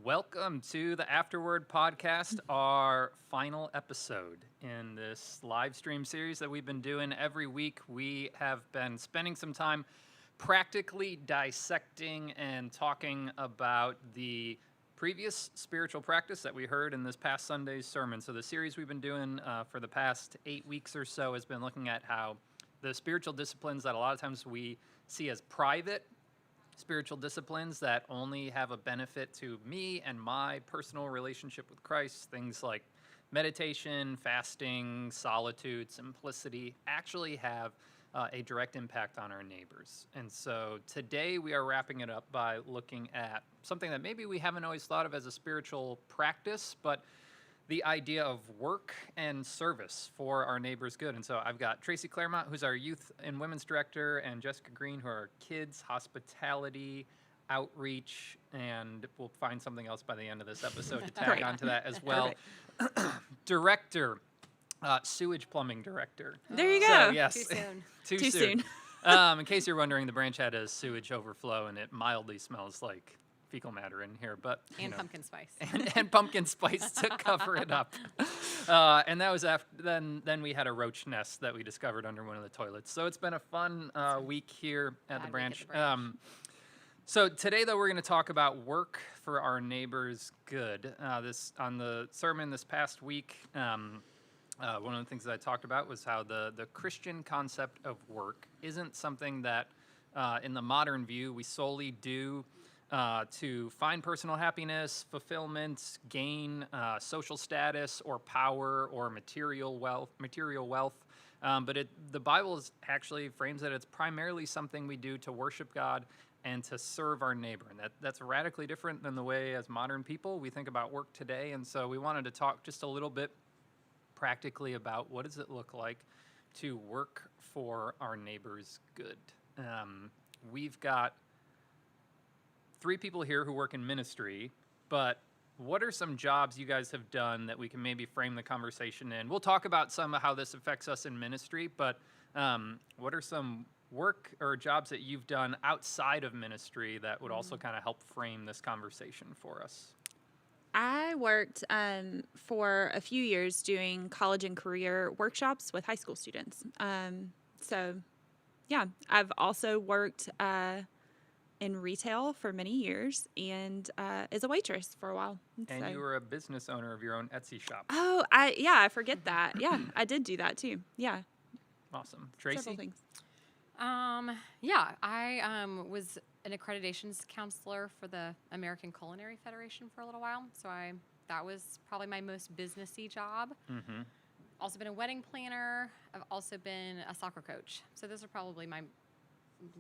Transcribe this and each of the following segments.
Welcome to the Afterword podcast, our final episode in this live stream series that we've been doing every week. We have been spending some time practically dissecting and talking about the previous spiritual practice that we heard in this past Sunday's sermon. So the series we've been doing for the past 8 weeks or so has been looking at how the spiritual disciplines that a lot of times we see as private spiritual disciplines that only have a benefit to me and my personal relationship with Christ, things like meditation, fasting, solitude, simplicity, actually have a direct impact on our neighbors. And so today we are wrapping it up by looking at something that maybe we haven't always thought of as a spiritual practice, but the idea of work and service for our neighbors' good. And so I've got Tracey Clairmont, who's our youth and women's director, and Jessica Green, who are our kids, hospitality, outreach, and we'll find something else by the end of this episode to tag onto that as well. Director, sewage plumbing director. There you go. So, yes, Too soon. Too soon. In case you're wondering, the branch had a sewage overflow, and it mildly smells like fecal matter in here, but pumpkin spice and pumpkin spice to cover it up. And that was after. Then we had a roach nest that we discovered under one of the toilets. So it's been a fun week here at the branch. So today, though, we're going to talk about work for our neighbors' good. This on the sermon this past week. One of the things that I talked about was how the Christian concept of work isn't something that, in the modern view, we solely do to find personal happiness, fulfillment, gain social status or power or material wealth. But the Bible actually frames that it's primarily something we do to worship God and to serve our neighbor. And that's radically different than the way as modern people we think about work today. And so we wanted to talk just a little bit practically about what does it look like to work for our neighbor's good. We've got 3 people here who work in ministry, but what are some jobs you guys have done that we can maybe frame the conversation in? We'll talk about some of how this affects us in ministry, but what are some work or jobs that you've done outside of ministry that would also kind of help frame this conversation for us? I worked for a few years doing college and career workshops with high school students. I've also worked in retail for many years and as a waitress for a while. And you were a business owner of your own Etsy shop. Oh, I forget that. Yeah, I did do that too. Yeah. Awesome. Tracey? Several things. I was an accreditations counselor for the American Culinary Federation for a little while. So that was probably my most businessy job. Mm-hmm. Also been a wedding planner. I've also been a soccer coach. So those are probably my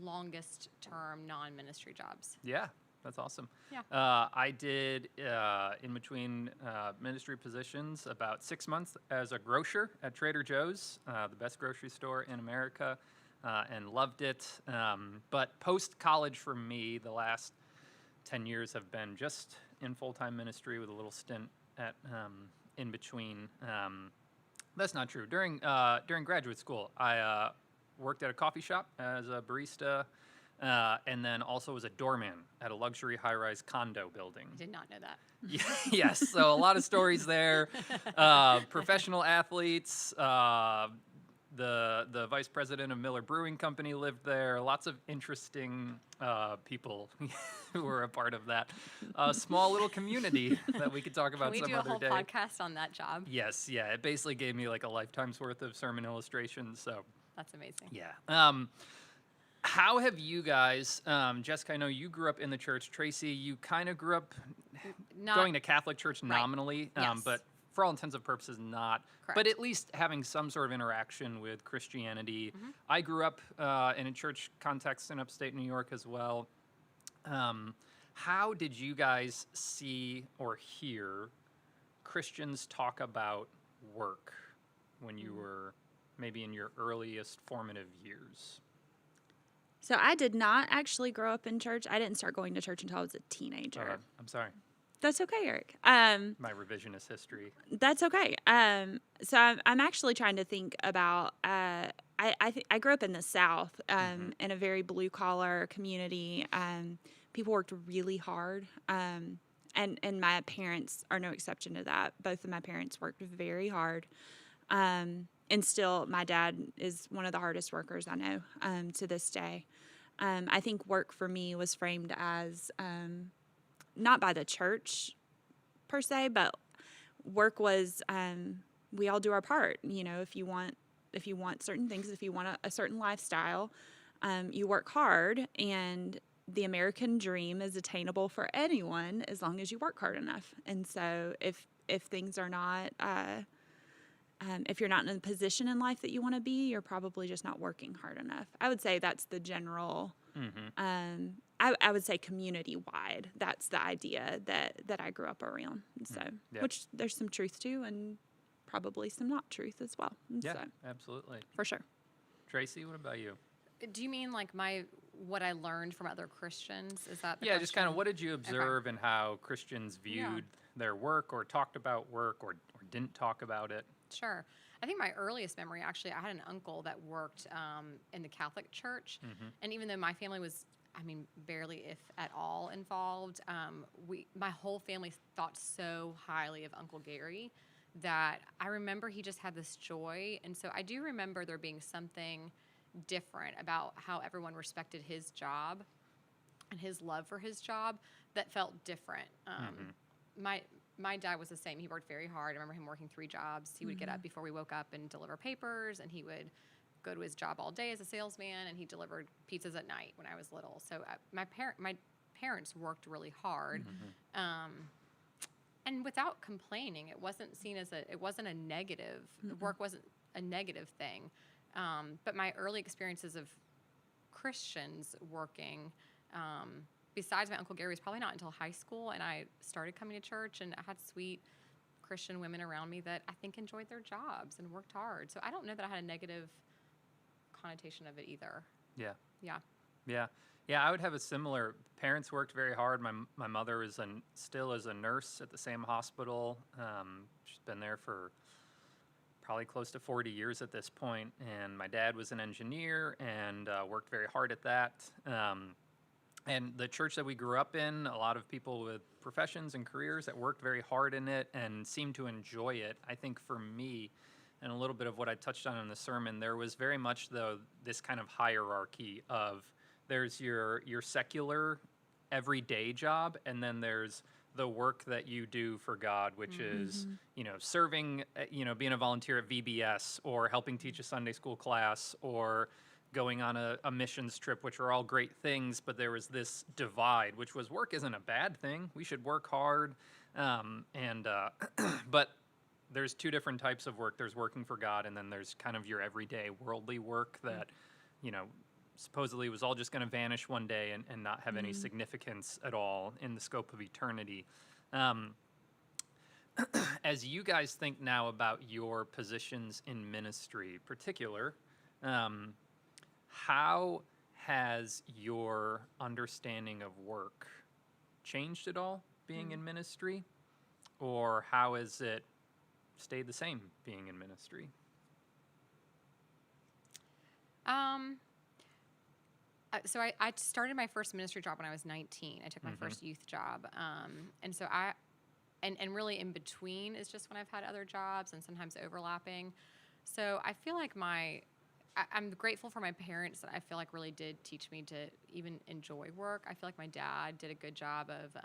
longest term non-ministry jobs. Yeah, that's awesome. Yeah. I did in between ministry positions about 6 months as a grocer at Trader Joe's, the best grocery store in America, and loved it. But post-college for me, the last 10 years have been just in full-time ministry with a little stint at in between. That's not true. During graduate school, I worked at a coffee shop as a barista, and then also was a doorman at a luxury high-rise condo building. I did not know that. Yes, so a lot of stories there. Professional athletes, the vice president of Miller Brewing Company lived there. Lots of interesting people who were a part of that small little community that we could talk about some other day. Can we do a whole podcast on that job? Yes, yeah. It basically gave me like a lifetime's worth of sermon illustrations, so... That's amazing. Yeah. How have you guys, Jessica, I know you grew up in the church. Tracey, you kind of grew up going to Catholic church nominally, yes. But for all intents and purposes not. Correct. But at least having some sort of interaction with Christianity. Mm-hmm. I grew up in a church context in upstate New York as well. How did you guys see or hear Christians talk about work when you were maybe in your earliest formative years? So I did not actually grow up in church. I didn't start going to church until I was a teenager. I'm sorry. That's okay, Eric. My revisionist history. That's okay. So I'm actually trying to think about. I grew up in the South, in a very blue collar community. People worked really hard. and my parents are no exception to that. Both of my parents worked very hard. And still, my dad is one of the hardest workers I know to this day. I think work for me was framed as not by the church per se, but work was we all do our part. You know, if you want certain things, if you want a certain lifestyle, you work hard, and the American dream is attainable for anyone as long as you work hard enough. And so if things are not if you're not in a position in life that you want to be, you're probably just not working hard enough. I would say that's the general, I would say community-wide. That's the idea that I grew up around. And so, which there's some truth to, and probably some not truth as well. And Yeah, so, absolutely. for sure. Tracy, what about you? Do you mean like what I learned from other Christians? Is that the Yeah, just kind of question? what did you observe in how Christians viewed their work or talked about work or didn't talk about it? Sure. I think my earliest memory, actually, I had an uncle that worked in the Catholic Church. And even though my family was, barely, if at all, involved, my whole family thought so highly of Uncle Gary that I remember he just had this joy. And so I do remember there being something different about how everyone respected his job and his love for his job that felt different. My dad was the same. He worked very hard. I remember him working 3 jobs. He would get up before we woke up and deliver papers, and he would go to his job all day as a salesman, and he delivered pizzas at night when I was little. So my parents worked really hard, and without complaining. It wasn't seen as it wasn't a negative. Work wasn't a negative thing. But my early experiences of Christians working, besides my Uncle Gary, was probably not until high school, and I started coming to church, and I had sweet Christian women around me that I think enjoyed their jobs and worked hard. So I don't know that I had a negative connotation of it either. Yeah, I would have a similar. Parents worked very hard. My mother still is a nurse at the same hospital. She's been there for probably close to 40 years at this point. And my dad was an engineer and worked very hard at that. And the church that we grew up in, a lot of people with professions and careers that worked very hard in it and seemed to enjoy it. I think for me, and a little bit of what I touched on in the sermon, there was very much, though, this kind of hierarchy of there's your secular everyday job, and then there's the work that you do for God, which is, serving, being a volunteer at VBS or helping teach a Sunday school class or going on a missions trip, which are all great things, but there was this divide, which was work isn't a bad thing. We should work hard. But there's 2 different types of work. There's working for God, and then there's kind of your everyday worldly work that, supposedly was all just going to vanish one day and not have any significance at all in the scope of eternity. As you guys think now about your positions in ministry, particular, how has your understanding of work changed at all being in ministry? Or how has it stayed the same being in ministry? So I started my first ministry job when I was 19. I took my first youth job. And so and really in between is just when I've had other jobs and sometimes overlapping. So I feel like I'm grateful for my parents that I feel like really did teach me to even enjoy work. I feel like my dad did a good job of,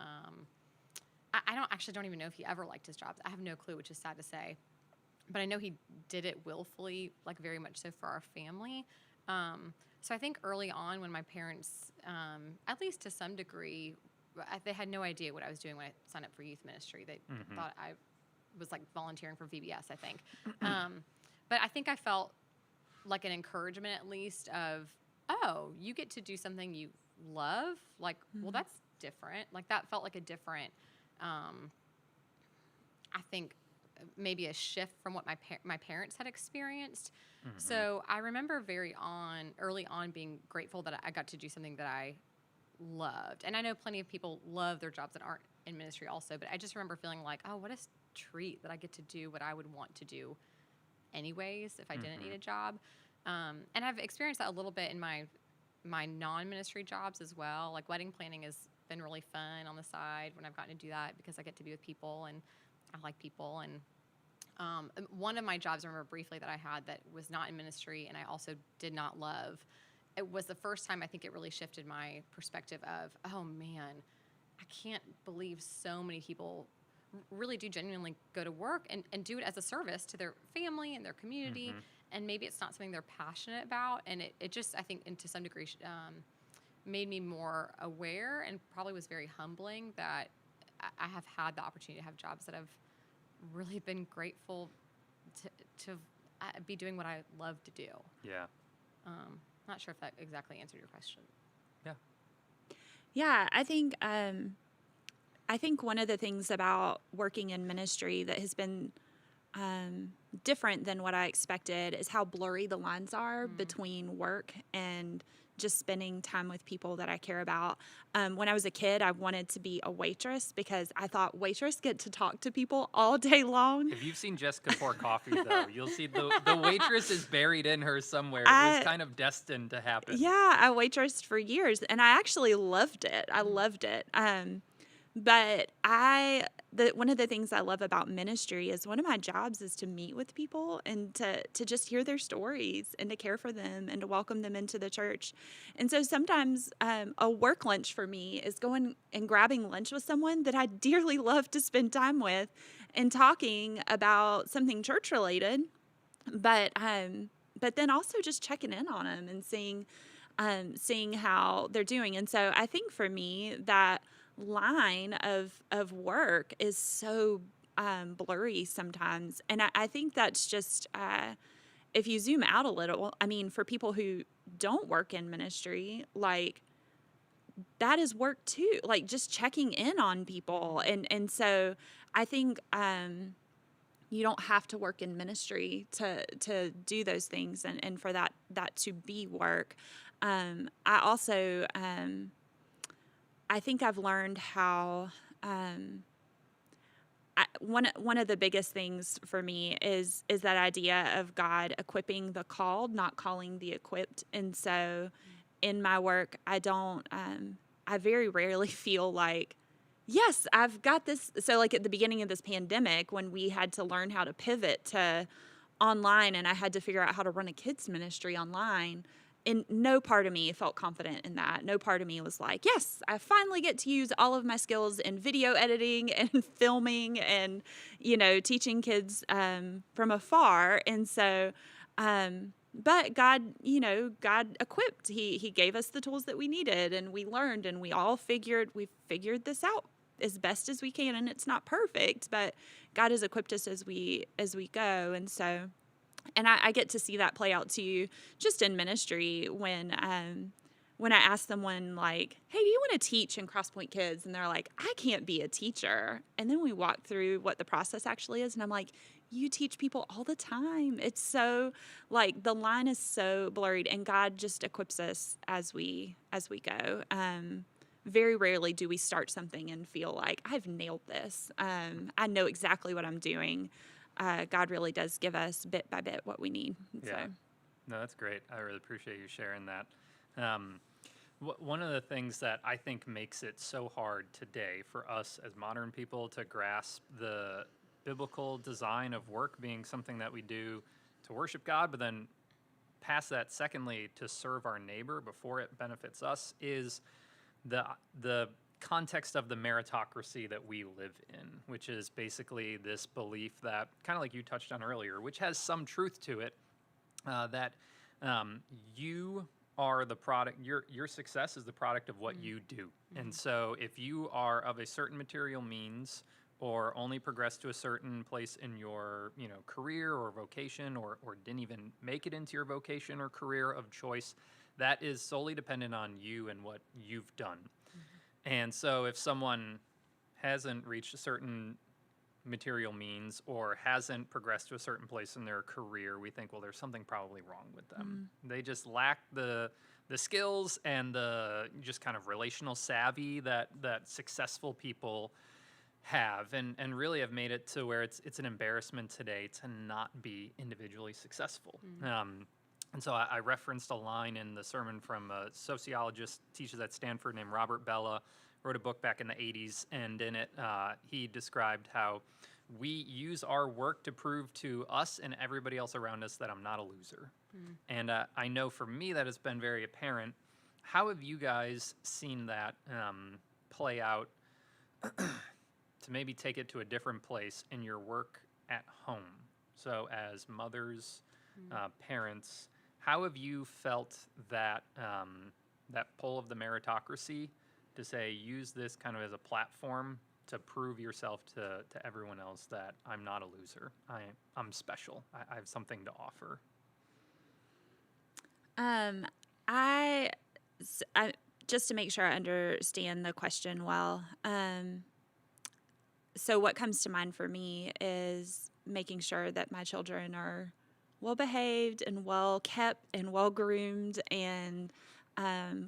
I don't even know if he ever liked his job. I have no clue, which is sad to say. But I know he did it willfully, like very much so for our family. So I think early on when my parents, at least to some degree, they had no idea what I was doing when I signed up for youth ministry. They thought I was like volunteering for VBS, I think. But I think I felt like an encouragement at least of, oh, you get to do something you love? Like, well, that's different. Like that felt like a different, I think maybe a shift from what my parents had experienced. So I remember early on being grateful that I got to do something that I loved. And I know plenty of people love their jobs that aren't in ministry also, but I just remember feeling like, oh, what a treat that I get to do what I would want to do anyways if I didn't need a job. And I've experienced that a little bit in my non-ministry jobs as well. Like wedding planning is been really fun on the side when I've gotten to do that because I get to be with people and I like people. And one of my jobs, I remember briefly that I had that was not in ministry and I also did not love. It was the first time I think it really shifted my perspective of, oh man, I can't believe so many people really do genuinely go to work and do it as a service to their family and their community. And maybe it's not something they're passionate about. And it just, I think, and to some degree, made me more aware and probably was very humbling that I have had the opportunity to have jobs that I've really been grateful to be doing what I love to do. Yeah. Not sure if that exactly answered your question. Yeah. Yeah, I think one of the things about working in ministry that has been different than what I expected is how blurry the lines are between work and just spending time with people that I care about. When I was a kid, I wanted to be a waitress because I thought waitress get to talk to people all day long. If you've seen Jessica pour coffee, though, you'll see the waitress is buried in her somewhere. It was kind of destined to happen. Yeah, I waitressed for years, and I actually loved it. I loved it. But one of the things I love about ministry is one of my jobs is to meet with people and to just hear their stories and to care for them and to welcome them into the church. And so sometimes a work lunch for me is going and grabbing lunch with someone that I dearly love to spend time with and talking about something church related, but then also just checking in on them and seeing how they're doing. And so I think for me that line of work is so blurry sometimes. And I think that's just, if you zoom out a little, I mean, for people who don't work in ministry, like that is work too, like just checking in on people. And so I think, you don't have to work in ministry to do those things and for that to be work. I also, I think I've learned how one of the biggest things for me is that idea of God equipping the called, not calling the equipped. And so in my work, I very rarely feel like, yes, I've got this. So like at the beginning of this pandemic, when we had to learn how to pivot to online and I had to figure out how to run a kids ministry online, and no part of me felt confident in that. No part of me was like, yes, I finally get to use all of my skills in video editing and filming and, teaching kids from afar. And so, but God equipped. He gave us the tools that we needed and we learned and we figured this out as best as we can. And it's not perfect, but God has equipped us as we go. And so, and I get to see that play out too, just in ministry when I ask someone like, hey, do you want to teach in Cross Point Kids? And they're like, I can't be a teacher. And then we walk through what the process actually is. And I'm like, you teach people all the time. It's so like the line is so blurred and God just equips us as we go. Very rarely do we start something and feel like I've nailed this. I know exactly what I'm doing. God really does give us bit by bit what we need. Yeah. So. No, that's great. I really appreciate you sharing that. One of the things that I think makes it so hard today for us as modern people to grasp the biblical design of work being something that we do to worship God, but then past that, secondly, to serve our neighbor before it benefits us is the context of the meritocracy that we live in, which is basically this belief that, kind of like you touched on earlier, which has some truth to it, that you are the product, your success is the product of what you do. And so if you are of a certain material means or only progress to a certain place in your career or vocation or didn't even make it into your vocation or career of choice, that is solely dependent on you and what you've done. And so if someone hasn't reached a certain material means or hasn't progressed to a certain place in their career, we think, well, there's something probably wrong with them. They just lack the skills and the just kind of relational savvy that successful people have and really have made it to where it's an embarrassment today to not be individually successful. And so I referenced a line in the sermon from a sociologist, teaches at Stanford, named Robert Bella, wrote a book back in the 80s, and in it he described how we use our work to prove to us and everybody else around us that I'm not a loser. And I know for me that has been very apparent. How have you guys seen that play out to maybe take it to a different place in your work at home? So as mothers, parents, how have you felt that that pull of the meritocracy to say, use this kind of as a platform to prove yourself to everyone else that I'm not a loser. I'm special. I have something to offer. I just to make sure I understand the question well. So what comes to mind for me is making sure that my children are well behaved and well kept and well groomed and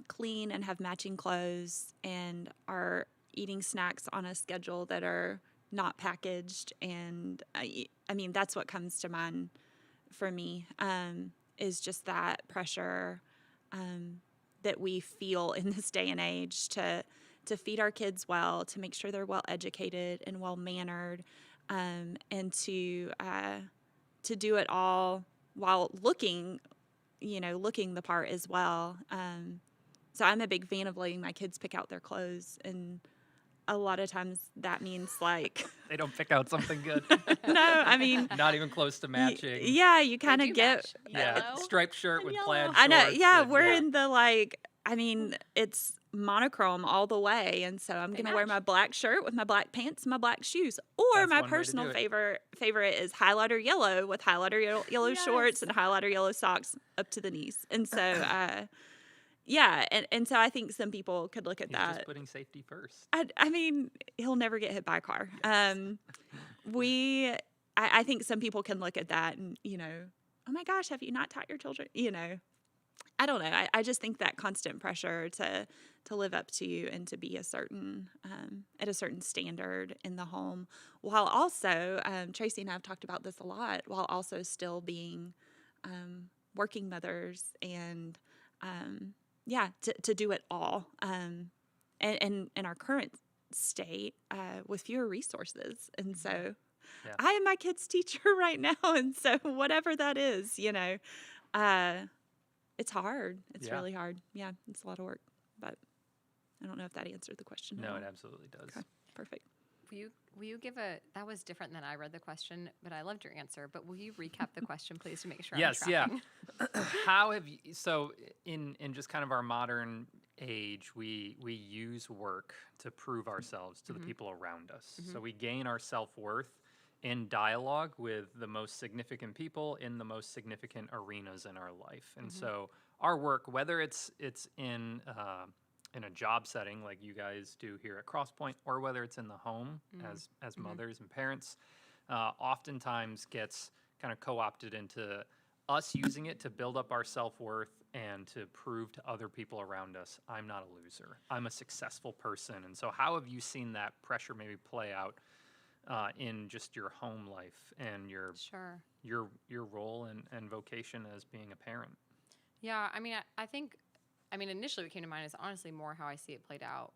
clean and have matching clothes and are eating snacks on a schedule that are not packaged. And I mean, that's what comes to mind for me, is just that pressure that we feel in this day and age to feed our kids well, to make sure they're well educated and well mannered, and to do it all while looking the part as well. So I'm a big fan of letting my kids pick out their clothes, and a lot of times that means like They don't pick out something good. no, I mean Not even close to matching. yeah, you kind They of do get Yeah, yellow striped shirt and with yellow. plaid shorts. I know, yeah, and- we're in the it's monochrome all the way, and so I'm They gonna wear my match. black shirt with my black pants and my black shoes. Or That's my one way to personal do it. favorite is highlighter yellow with highlighter yellow Yes. shorts and highlighter yellow socks up to the knees. And so yeah, and so I think some people could look at He's that. just putting safety first. I mean, he'll never get hit by a car. I think some people can look at that and, oh my gosh, have you not taught your children? I don't know. I just think that constant pressure to live up to and to be at a certain standard in the home, while also, Tracey and I have talked about this a lot, while also still being working mothers and, to do it all. And in our current state with fewer resources. And so Yeah. I am my kid's teacher right now. And so whatever that is, it's hard. It's Yeah. really hard. Yeah, it's a lot of work. But I don't know if that answered the question. at No, all. it absolutely does. Okay, perfect. Will you give that was different than I read the question, but I loved your answer. But will you recap the question, please, to make sure Yes, I'm yeah. tracking? How have you, so in just kind of our modern age, we use work to prove ourselves to the people around us. So we gain our self-worth in dialogue with the most significant people in the most significant arenas in our life. And so our work, whether it's in a job setting like you guys do here at Crosspoint, or whether it's in the home as mothers and parents, oftentimes gets kind of co-opted into us using it to build up our self-worth and to prove to other people around us, I'm not a loser. I'm a successful person. And so how have you seen that pressure maybe play out in just your home life and Sure. your role and vocation as being a parent? Yeah, I mean, I think, initially what came to mind is honestly more how I see it played out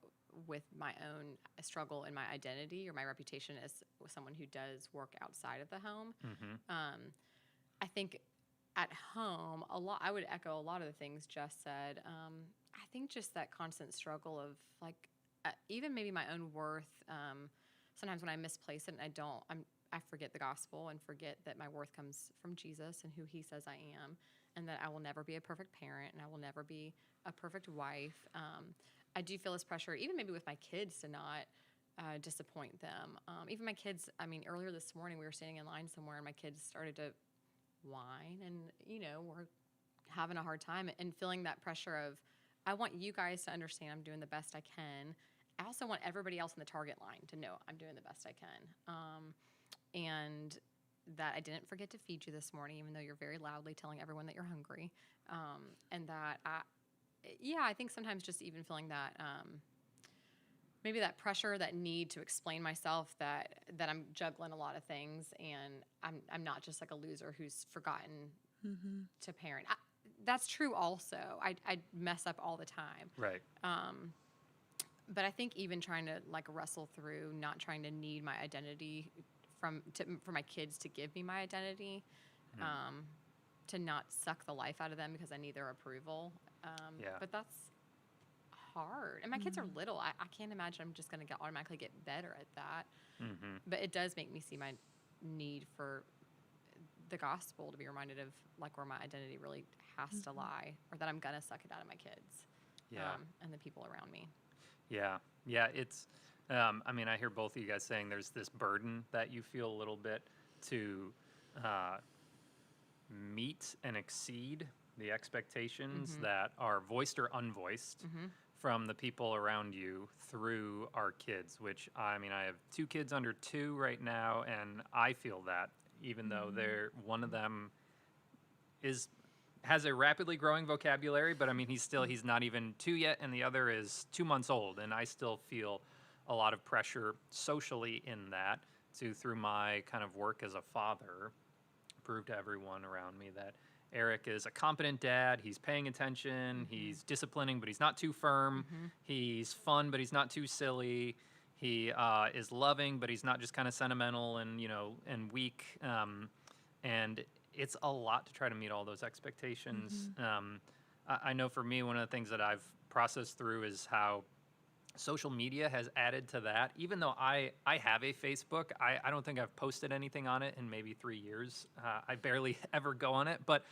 with my own struggle in my identity or my reputation as someone who does work outside of the home. I think at home, I would echo a lot of the things Jess said. I think just that constant struggle of even maybe my own worth. Sometimes when I misplace it and I forget the gospel and forget that my worth comes from Jesus and who he says I am, and that I will never be a perfect parent and I will never be a perfect wife. I do feel this pressure, even maybe with my kids, to not disappoint them. Even my kids, earlier this morning we were standing in line somewhere and my kids started to whine and, we're having a hard time and feeling that pressure of, I want you guys to understand I'm doing the best I can. I also want everybody else in the target line to know I'm doing the best I can. And that I didn't forget to feed you this morning, even though you're very loudly telling everyone that you're hungry. And that I think sometimes just even feeling that, maybe that pressure, that need to explain myself, that I'm juggling a lot of things and I'm not just like a loser who's forgotten to parent. that's true also. I mess up all the time. Right. But I think even trying to like wrestle through not trying to need my identity for my kids to give me my identity, to not suck the life out of them because I need their approval. Yeah. But that's hard. And my kids are little. I can't imagine I'm just going to automatically get better at that. Mm-hmm. But it does make me see my need for the gospel to be reminded of like where my identity really has to lie, or that I'm going to suck it out of my kids. Yeah. And the people around me. Yeah. Yeah. It's, I mean, I hear both of you guys saying there's this burden that you feel a little bit to meet and exceed the expectations that are voiced or unvoiced from the people around you through our kids, which, I mean, I have 2 kids under 2 right now, and I feel that, even though one of them has a rapidly growing vocabulary, but I mean, he's not even 2 yet, and the other is 2 months old, and I still feel a lot of pressure socially in that through my kind of work as a father, prove to everyone around me that Erik is a competent dad. He's paying attention. He's disciplining, but he's not too firm. He's fun, but he's not too silly. He is loving, but he's not just kind of sentimental and, and weak. And it's a lot to try to meet all those expectations. I know for me, one of the things that I've processed through is how social media has added to that. Even though I have a Facebook, I don't think I've posted anything on it in maybe 3 years. I barely ever go on it. But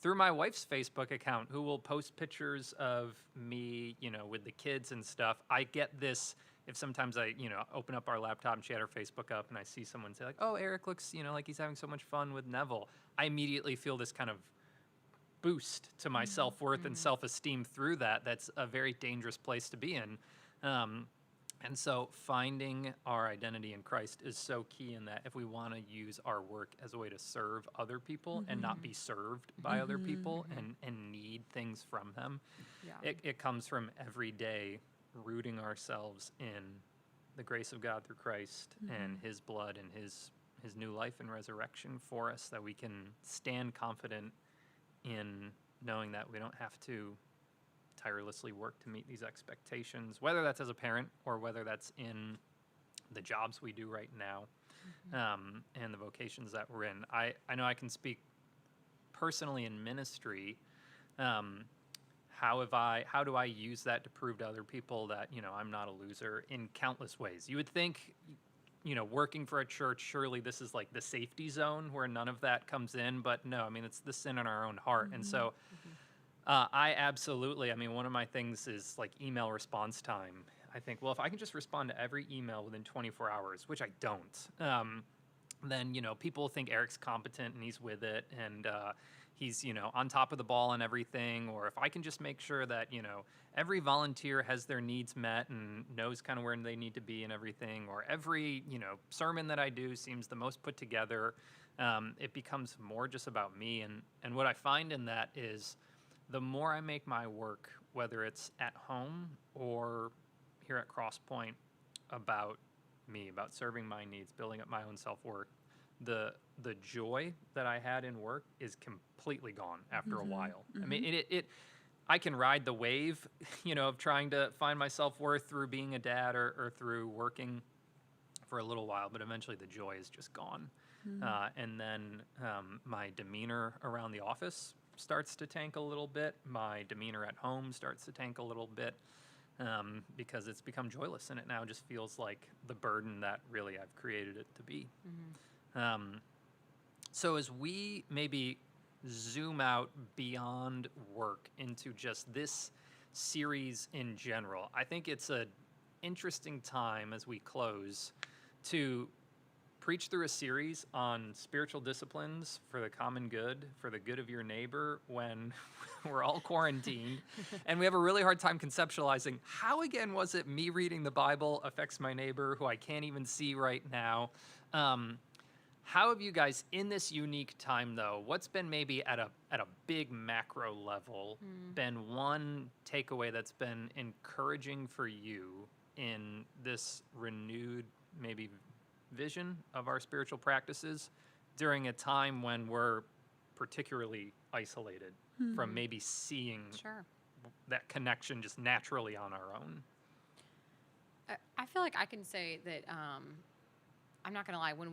through my wife's Facebook account, who will post pictures of me, with the kids and stuff, I get this. If sometimes I, open up our laptop and she had her Facebook up and I see someone say like, oh, Erik looks, like he's having so much fun with Neville, I immediately feel this kind of boost to my self-worth and self-esteem through that. That's a very dangerous place to be in. And so finding our identity in Christ is so key in that if we want to use our work as a way to serve other people and not be served by other people and need things from them, it comes from every day rooting ourselves in the grace of God through Christ and his blood and his new life and resurrection for us, that we can stand confident in knowing that we don't have to tirelessly work to meet these expectations, whether that's as a parent or whether that's in the jobs we do right now, and the vocations that we're in. I know I can speak personally in ministry. How do I use that to prove to other people that, I'm not a loser in countless ways? You would think, working for a church, surely this is like the safety zone where none of that comes in, but no, I mean, it's the sin in our own heart. And so I absolutely, one of my things is like email response time. I think, well, if I can just respond to every email within 24 hours, which I don't, then, people think Erik's competent and he's with it and he's, on top of the ball and everything. Or if I can just make sure that, every volunteer has their needs met and knows kind of where they need to be and everything, or every, sermon that I do seems the most put together, it becomes more just about me. And what I find in that is, the more I make my work, whether it's at home or here at Crosspoint, about me, about serving my needs, building up my own self-worth, the joy that I had in work is completely gone after a while. I mean, I can ride the wave, of trying to find my self-worth through being a dad or through working for a little while, but eventually the joy is just gone. And then my demeanor around the office starts to tank a little bit. My demeanor at home starts to tank a little bit because it's become joyless, and it now just feels like the burden that really I've created it to be. So as we maybe zoom out beyond work into just this series in general, I think it's an interesting time as we close to preach through a series on spiritual disciplines for the common good, for the good of your neighbor, when we're all quarantined and we have a really hard time conceptualizing how, again, was it me reading the Bible affects my neighbor who I can't even see right now. How have you guys, in this unique time, though, what's been maybe at a big macro level been one takeaway that's been encouraging for you in this renewed maybe vision of our spiritual practices during a time when we're particularly isolated from maybe seeing Sure. that connection just naturally on our own. I feel like I can say that I'm not going to lie. When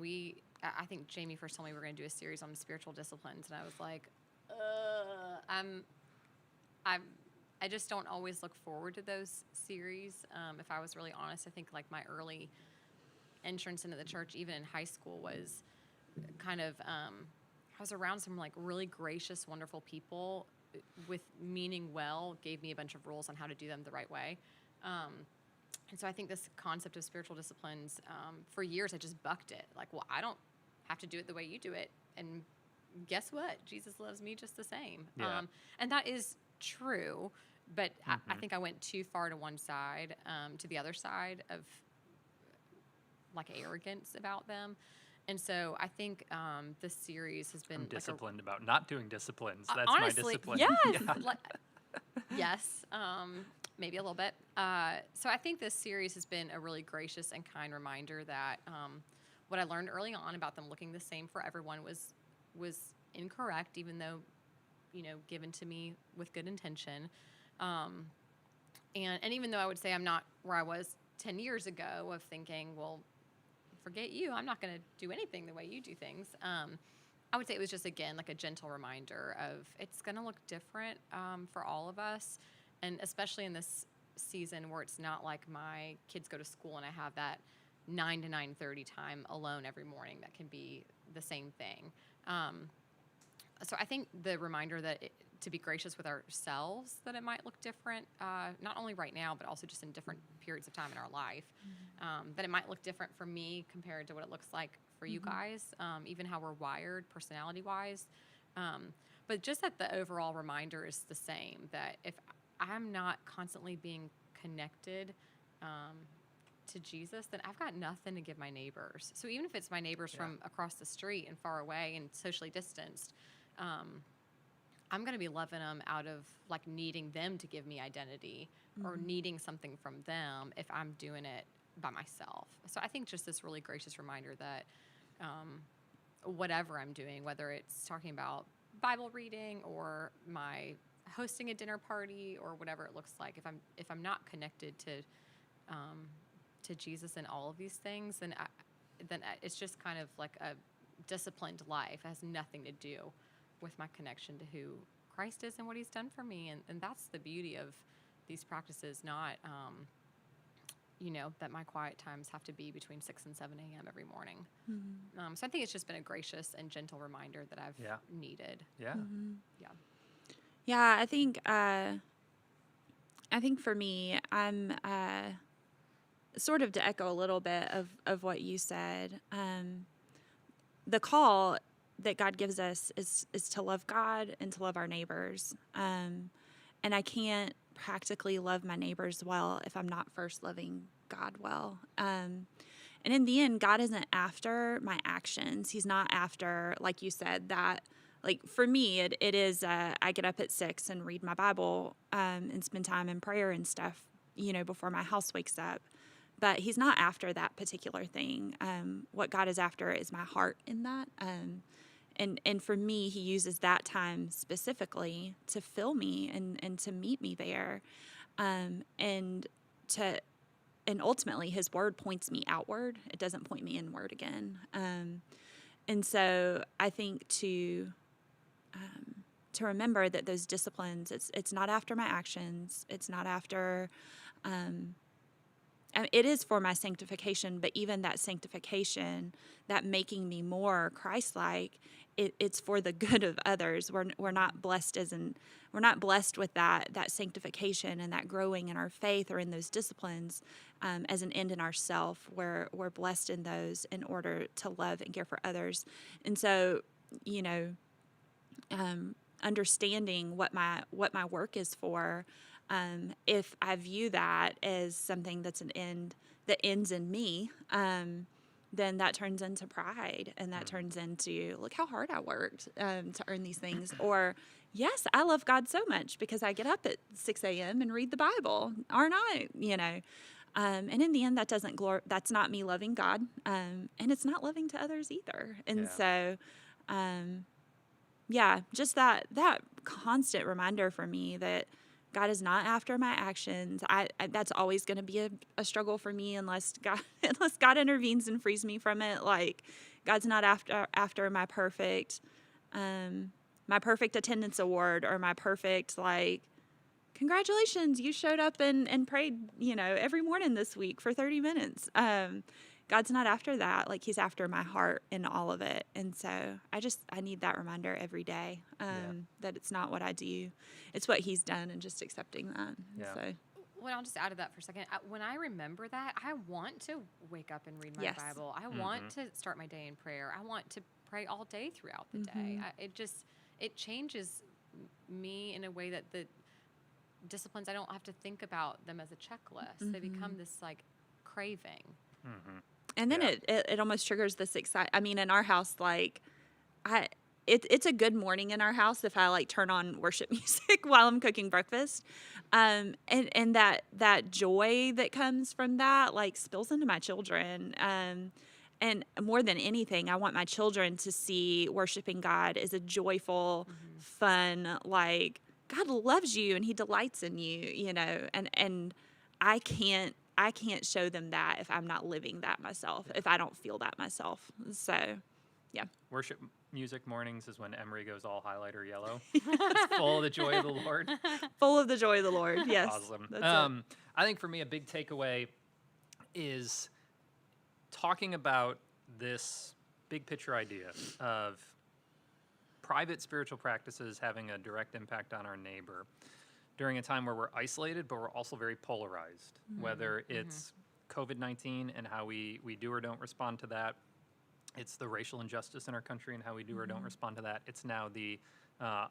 I think Jamie first told me we were going to do a series on spiritual disciplines, and I was like, I just don't always look forward to those series. If I was really honest, I think like my early entrance into the church, even in high school, was kind of I was around some like really gracious, wonderful people with meaning well, gave me a bunch of rules on how to do them the right way. And so I think this concept of spiritual disciplines, for years I just bucked it. Like, well, I don't have to do it the way you do it. And guess what? Jesus loves me just the same. Yeah. And that is true. But I think I went too far to one side, to the other side of like arrogance about them. And so I think this series has been I'm like disciplined about not doing disciplines. That's honestly, my discipline. yes. Yeah. Yes, maybe a little bit. So I think this series has been a really gracious and kind reminder that what I learned early on about them looking the same for everyone was incorrect, even though, given to me with good intention. And even though I would say I'm not where I was 10 years ago of thinking, well, forget you, I'm not going to do anything the way you do things. I would say it was just, again, like a gentle reminder of it's going to look different for all of us. And especially in this season where it's not like my kids go to school and I have that 9 to 9:30 time alone every morning, that can be the same thing. So I think the reminder that to be gracious with ourselves, that it might look different, not only right now, but also just in different periods of time in our life, that it might look different for me compared to what it looks like for you guys, even how we're wired personality-wise. But just that the overall reminder is the same, that if I'm not constantly being connected to Jesus, then I've got nothing to give my neighbors. So even if it's my neighbors from across the street and far away and socially distanced, I'm going to be loving them out of like needing them to give me identity or needing something from them if I'm doing it by myself. So I think just this really gracious reminder that whatever I'm doing, whether it's talking about Bible reading or my hosting a dinner party or whatever it looks like, if I'm not connected to Jesus in all of these things, then it's just kind of like a disciplined life. It has nothing to do with my connection to who Christ is and what he's done for me. And that's the beauty of these practices, not, that my quiet times have to be between 6 and 7 a.m. every morning. So I think it's just been a gracious and gentle reminder that I've needed. Yeah. Yeah, I think for me, I'm sort of to echo a little bit of what you said. The call that God gives us is to love God and to love our neighbors. And I can't practically love my neighbors well if I'm not first loving God well. And in the end, God isn't after my actions. He's not after, like you said, that, like for me, it is, I get up at 6 and read my Bible and spend time in prayer and stuff, before my house wakes up. But he's not after that particular thing. What God is after is my heart in that. And for me, he uses that time specifically to fill me and to meet me there. And ultimately his word points me outward. It doesn't point me inward again. And so I think to remember that those disciplines, it's not after my actions. It's not after, it is for my sanctification, but even that sanctification, that making me more Christ-like, it's for the good of others. We're not blessed we're not blessed with that sanctification and that growing in our faith or in those disciplines as an end in ourself. We're blessed in those in order to love and care for others. And so, understanding what my work is for. If I view that as something that's an end that ends in me, then that turns into pride, and that turns into, look how hard I worked to earn these things. Or, yes, I love God so much because I get up at 6 a.m. and read the Bible, aren't I? And in the end, that's not me loving God, and it's not loving to others either. And so, yeah, just that constant reminder for me that God is not after my actions. That's always going to be a struggle for me unless God unless God intervenes and frees me from it. Like God's not after my perfect attendance award or my perfect like congratulations, you showed up and prayed, every morning this week for 30 minutes. God's not after that. Like he's after my heart in all of it. And so I need that reminder every day that it's not what I do. It's what he's done and just accepting that. Yeah. So, Well, I'll just add to that for a second. When I remember that, I want to wake up and read my Yes. Bible. I want to start my day in prayer. I want to pray all day throughout the day. It changes me in a way that the disciplines, I don't have to think about them as a checklist. They become this like craving. and then it almost triggers this I mean, in our house, like it's a good morning in our house if I like turn on worship music while I'm cooking breakfast. And that joy that comes from that like spills into my children. And more than anything, I want my children to see worshiping God as a joyful, fun, like God loves you and he delights in you, and I can't show them that if I'm not living that myself, if I don't feel that myself. So, yeah. Worship music mornings is when Emery goes all highlighter yellow. It's full of the joy of the Lord. Full of the joy of the Lord. Yes. Awesome. That's it. I think for me, a big takeaway is talking about this big picture idea of private spiritual practices having a direct impact on our neighbor during a time where we're isolated, but we're also very polarized, whether it's COVID-19 and how we do or don't respond to that. It's the racial injustice in our country and how we do or don't respond to that. It's now the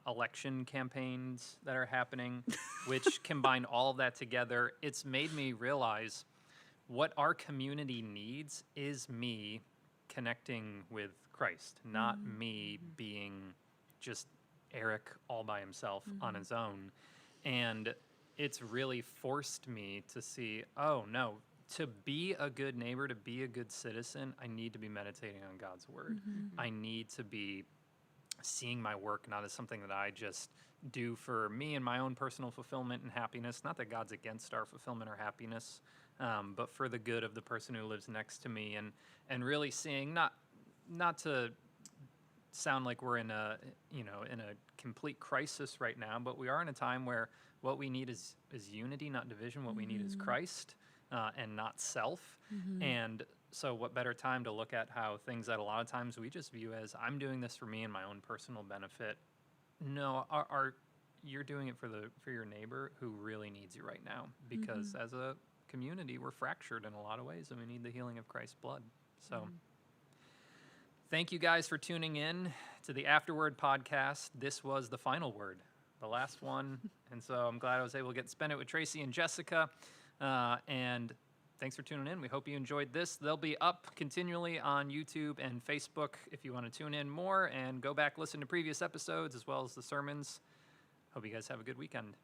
election campaigns that are happening, which combine all of that together. It's made me realize what our community needs is me connecting with Christ, not me being just Erik all by himself on his own. And it's really forced me to see, oh no, to be a good neighbor, to be a good citizen, I need to be meditating on God's word. I need to be seeing my work not as something that I just do for me and my own personal fulfillment and happiness. Not that God's against our fulfillment or happiness, but for the good of the person who lives next to me, and really seeing not to sound like we're in a complete crisis right now, but we are in a time where what we need is unity, not division. What we need is Christ and not self. And so what better time to look at how things that a lot of times we just view as I'm doing this for me and my own personal benefit. No, you're doing it for your neighbor who really needs you right now, because as a community we're fractured in a lot of ways and we need the healing of Christ's blood. So thank you guys for tuning in to the Afterword podcast. This was the final word, the last one. And so I'm glad I was able to spend it with Tracey and Jessica. And thanks for tuning in. We hope you enjoyed this. They'll be up continually on YouTube and Facebook if you want to tune in more and go back, listen to previous episodes as well as the sermons. Hope you guys have a good weekend.